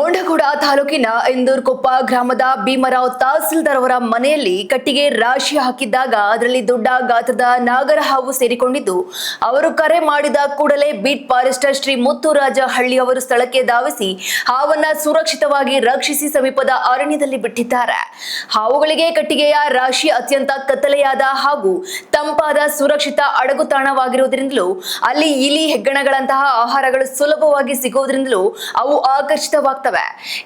ಮುಂಡಗೋಡ ತಾಲೂಕಿನ ಇಂದೂರ್ಕೊಪ್ಪ ಗ್ರಾಮದ ಭೀಮರಾವ್ ತಹಸೀಲ್ದಾರ್ ಅವರ ಮನೆಯಲ್ಲಿ ಕಟ್ಟಿಗೆ ರಾಶಿ ಹಾಕಿದ್ದಾಗ ಅದರಲ್ಲಿ ದೊಡ್ಡ ಗಾತ್ರದ ನಾಗರಹಾವು ಸೇರಿಕೊಂಡಿದ್ದು, ಅವರು ಕರೆ ಮಾಡಿದ ಕೂಡಲೇ ಬೀಟ್ ಫಾರೆಸ್ಟರ್ ಶ್ರೀ ಮುತ್ತುರಾಜ ಹಳ್ಳಿ ಅವರು ಸ್ಥಳಕ್ಕೆ ಧಾವಿಸಿ ಹಾವನ್ನ ಸುರಕ್ಷಿತವಾಗಿ ರಕ್ಷಿಸಿ ಸಮೀಪದ ಅರಣ್ಯದಲ್ಲಿ ಬಿಟ್ಟಿದ್ದಾರೆ. ಹಾವುಗಳಿಗೆ ಕಟ್ಟಿಗೆಯ ರಾಶಿ ಅತ್ಯಂತ ಕತ್ತಲೆಯಾದ ಹಾಗೂ ತಂಪಾದ ಸುರಕ್ಷಿತ ಅಡಗುತಾಣವಾಗಿರುವುದರಿಂದಲೂ ಅಲ್ಲಿ ಇಲಿ ಹೆಗ್ಗಣಗಳಂತಹ ಆಹಾರಗಳು ಸುಲಭವಾಗಿ ಸಿಗುವುದರಿಂದಲೂ ಅವು ಆಕರ್ಷಿತವಾಗ್ತವೆ.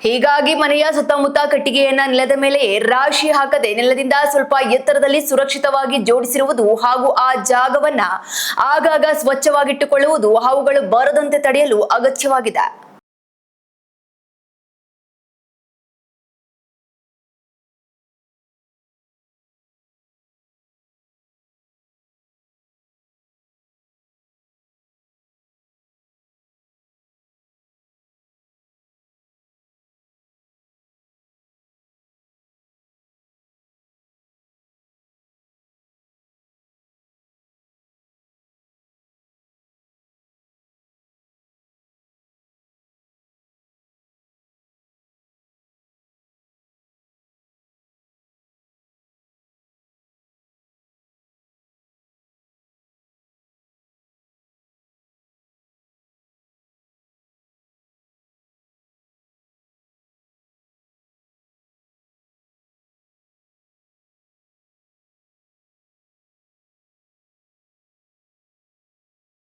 ಹೀಗಾಗಿ ಮನೆಯ ಸುತ್ತಮುತ್ತ ಕಟ್ಟಿಗೆಯನ್ನ ನೆಲದ ಮೇಲೆ ರಾಶಿ ಹಾಕದೆ ನೆಲದಿಂದ ಸ್ವಲ್ಪ ಎತ್ತರದಲ್ಲಿ ಸುರಕ್ಷಿತವಾಗಿ ಜೋಡಿಸಿರುವುದು ಹಾಗೂ ಆ ಜಾಗವನ್ನ ಆಗಾಗ ಸ್ವಚ್ಛವಾಗಿಟ್ಟುಕೊಳ್ಳುವುದು ಹಾವುಗಳು ಬರದಂತೆ ತಡೆಯಲು ಅಗತ್ಯವಾಗಿದೆ.